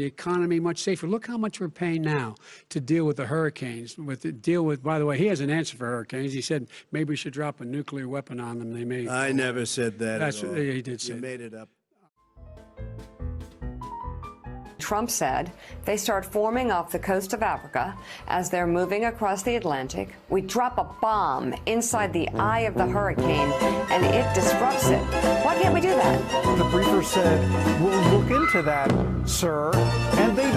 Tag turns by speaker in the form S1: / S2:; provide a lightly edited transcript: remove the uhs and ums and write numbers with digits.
S1: the economy much safer. Look how much we're paying now to deal with the hurricanes. By the way, he has an answer for hurricanes. He said maybe we should drop a nuclear weapon on them. They may.
S2: I never said that
S1: That's
S2: at all.
S1: he did say.
S2: You made it up.
S3: Trump said they start forming off the coast of Africa as they're moving across the Atlantic. We drop a bomb inside the eye of the hurricane and it disrupts it. Why can't we do that?
S4: The briefer said, we'll look into that, sir. And they